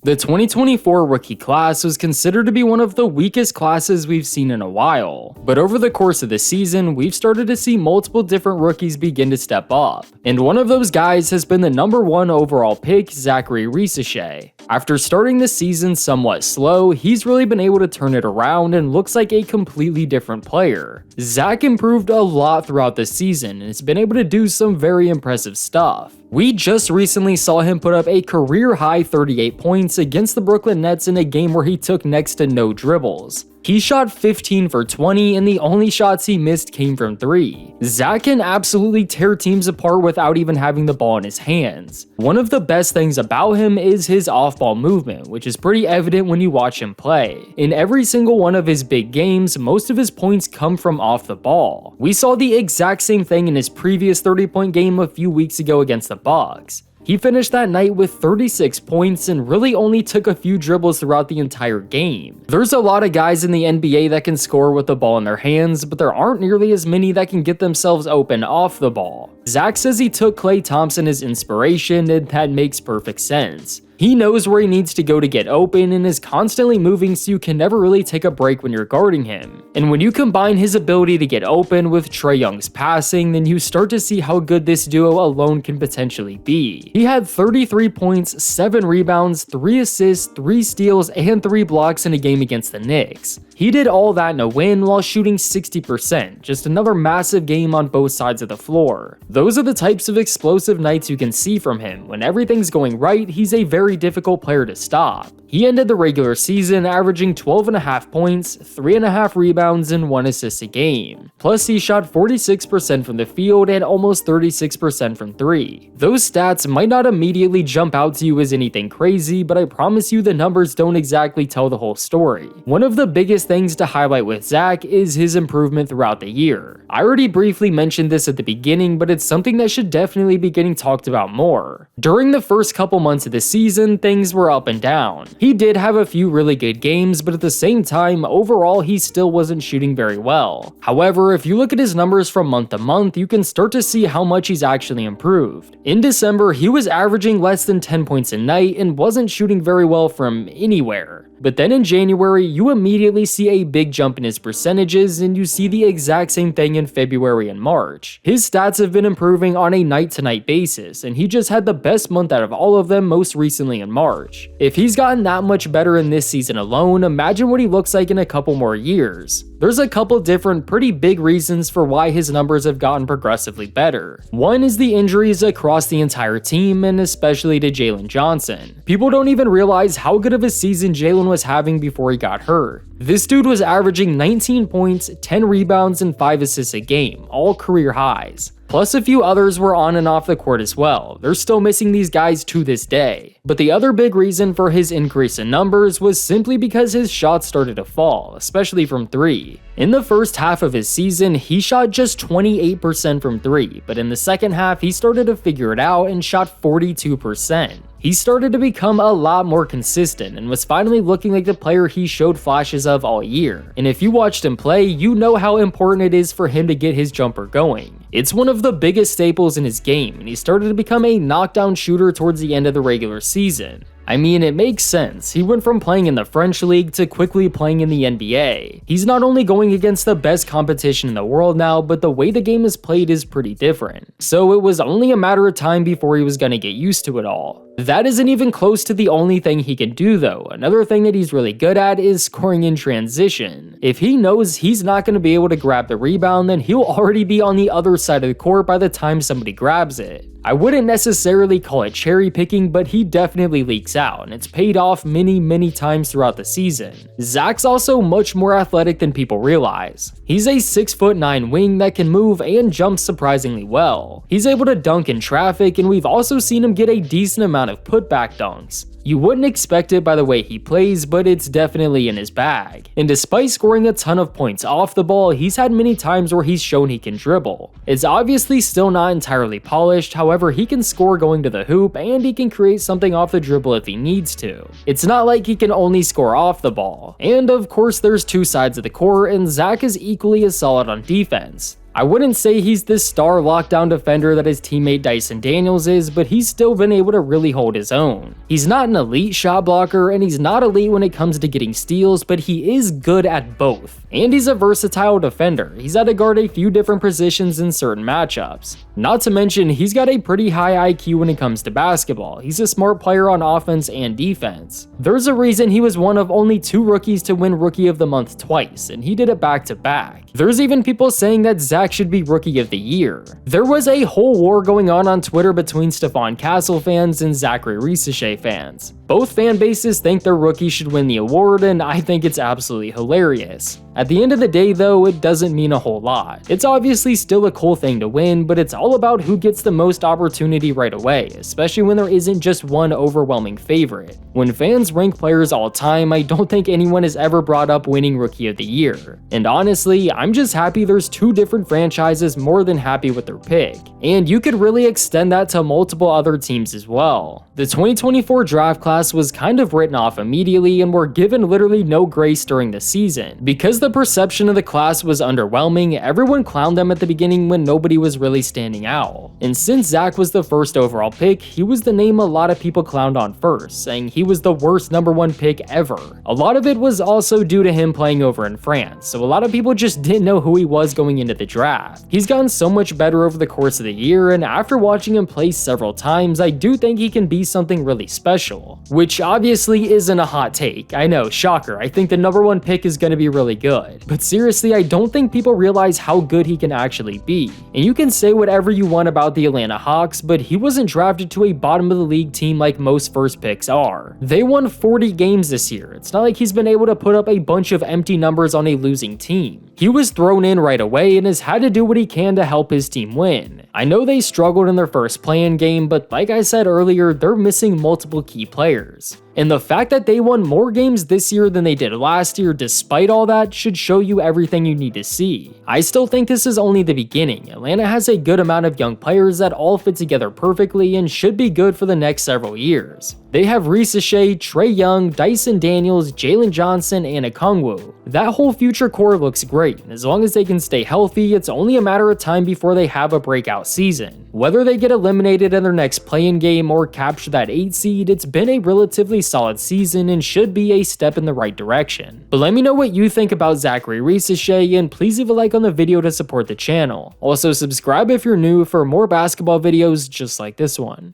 The 2024 rookie class was considered to be one of the weakest classes we've seen in a while, but over the course of the season, we've started to see multiple different rookies begin to step up, and one of those guys has been the #1 overall pick, Zaccharie Risacher. After starting the season somewhat slow, he's really been able to turn it around and looks like a completely different player. Zach improved a lot throughout the season and has been able to do some very impressive stuff. We just recently saw him put up a career-high 38 points against the Brooklyn Nets in a game where he took next to no dribbles. He shot 15 for 20, and the only shots he missed came from 3. Zach can absolutely tear teams apart without even having the ball in his hands. One of the best things about him is his off-ball movement, which is pretty evident when you watch him play. In every single one of his big games, most of his points come from off the ball. We saw the exact same thing in his previous 30-point game a few weeks ago against the Bucks. He finished that night with 36 points and really only took a few dribbles throughout the entire game. There's a lot of guys in the NBA that can score with the ball in their hands, but there aren't nearly as many that can get themselves open off the ball. Zach says he took Klay Thompson as inspiration, and that makes perfect sense. He knows where he needs to go to get open and is constantly moving, so you can never really take a break when you're guarding him. And when you combine his ability to get open with Trae Young's passing, then you start to see how good this duo alone can potentially be. He had 33 points, 7 rebounds, 3 assists, 3 steals, and 3 blocks in a game against the Knicks. He did all that in a win while shooting 60%, just another massive game on both sides of the floor. Those are the types of explosive nights you can see from him. When everything's going right, he's a very difficult player to stop. He ended the regular season averaging 12.5 points, 3.5 rebounds, and 1 assist a game. Plus, he shot 46% from the field and almost 36% from 3. Those stats might not immediately jump out to you as anything crazy, but I promise you the numbers don't exactly tell the whole story. One of the biggest things to highlight with Zach is his improvement throughout the year. I already briefly mentioned this at the beginning, but it's something that should definitely be getting talked about more. During the first couple months of the season, things were up and down. He did have a few really good games, but at the same time, overall he still wasn't shooting very well. However, if you look at his numbers from month to month, you can start to see how much he's actually improved. In December, he was averaging less than 10 points a night and wasn't shooting very well from anywhere. But then in January, you immediately see a big jump in his percentages, and you see the exact same thing in February and March. His stats have been improving on a night-to-night basis, and he just had the best month out of all of them most recently in March. If he's gotten that much better in this season alone, imagine what he looks like in a couple more years. There's a couple different pretty big reasons for why his numbers have gotten progressively better. One is the injuries across the entire team, and especially to Jalen Johnson. People don't even realize how good of a season Jalen was having before he got hurt. This dude was averaging 19 points, 10 rebounds, and 5 assists a game, all career highs. Plus a few others were on and off the court as well. They're still missing these guys to this day. But the other big reason for his increase in numbers was simply because his shots started to fall, especially from 3. In the first half of his season, he shot just 28% from 3, but in the second half, he started to figure it out and shot 42%. He started to become a lot more consistent and was finally looking like the player he showed flashes of all year. And if you watched him play, you know how important it is for him to get his jumper going. It's one of the biggest staples in his game, and he started to become a knockdown shooter towards the end of the regular season. I mean, it makes sense. He went from playing in the French league to quickly playing in the NBA. He's not only going against the best competition in the world now, but the way the game is played is pretty different. So it was only a matter of time before he was gonna get used to it all. That isn't even close to the only thing he can do though. Another thing that he's really good at is scoring in transition. If he knows he's not going to be able to grab the rebound, then he'll already be on the other side of the court by the time somebody grabs it. I wouldn't necessarily call it cherry picking, but he definitely leaks out, and it's paid off many times throughout the season. Zach's also much more athletic than people realize. He's a 6'9" wing that can move and jump surprisingly well. He's able to dunk in traffic, and we've also seen him get a decent amount of putback dunks. You wouldn't expect it by the way he plays, but it's definitely in his bag. And despite scoring a ton of points off the ball, he's had many times where he's shown he can dribble. It's obviously still not entirely polished, however he can score going to the hoop, and he can create something off the dribble if he needs to. It's not like he can only score off the ball. And of course there's two sides of the court, and Zach is equally as solid on defense. I wouldn't say he's this star lockdown defender that his teammate Dyson Daniels is, but he's still been able to really hold his own. He's not an elite shot blocker, and he's not elite when it comes to getting steals, but he is good at both. And he's a versatile defender. He's had to guard a few different positions in certain matchups. Not to mention, he's got a pretty high IQ when it comes to basketball. He's a smart player on offense and defense. There's a reason he was one of only 2 rookies to win Rookie of the Month twice, and he did it back to back. There's even people saying that Zach should be Rookie of the Year. There was a whole war going on Twitter between Stephon Castle fans and Zaccharie Risacher fans. Both fan bases think their rookie should win the award, and I think it's absolutely hilarious. At the end of the day though, it doesn't mean a whole lot. It's obviously still a cool thing to win, but it's all about who gets the most opportunity right away, especially when there isn't just one overwhelming favorite. When fans rank players all time, I don't think anyone has ever brought up winning Rookie of the Year. And honestly, I'm just happy there's 2 different franchises more than happy with their pick. And you could really extend that to multiple other teams as well. The 2024 draft class was kind of written off immediately and were given literally no grace during the season. Because the perception of the class was underwhelming, everyone clowned them at the beginning when nobody was really standing out. And since Zach was the first overall pick, he was the name a lot of people clowned on first, saying he was the worst #1 pick ever. A lot of it was also due to him playing over in France, so a lot of people just didn't know who he was going into the draft. He's gotten so much better over the course of the year, and after watching him play several times, I do think he can be something really special. Which obviously isn't a hot take. I know, shocker, I think the #1 pick is going to be really good. But seriously, I don't think people realize how good he can actually be. And you can say whatever you want about the Atlanta Hawks, but he wasn't drafted to a bottom of the league team like most first picks are. They won 40 games this year. It's not like he's been able to put up a bunch of empty numbers on a losing team. He was thrown in right away and has had to do what he can to help his team win. I know they struggled in their first play-in game, but like I said earlier, they're missing multiple key players. And the fact that they won more games this year than they did last year despite all that should show you everything you need to see. I still think this is only the beginning. Atlanta has a good amount of young players that all fit together perfectly and should be good for the next several years. They have Risacher, Trae Young, Dyson Daniels, Jalen Johnson, and Okongwu. That whole future core looks great, and as long as they can stay healthy, it's only a matter of time before they have a breakout season. Whether they get eliminated in their next play-in game or capture that 8 seed, it's been a relatively solid season and should be a step in the right direction. But let me know what you think about Zaccharie Risacher, and please leave a like on the video to support the channel. Also subscribe if you're new for more basketball videos just like this one.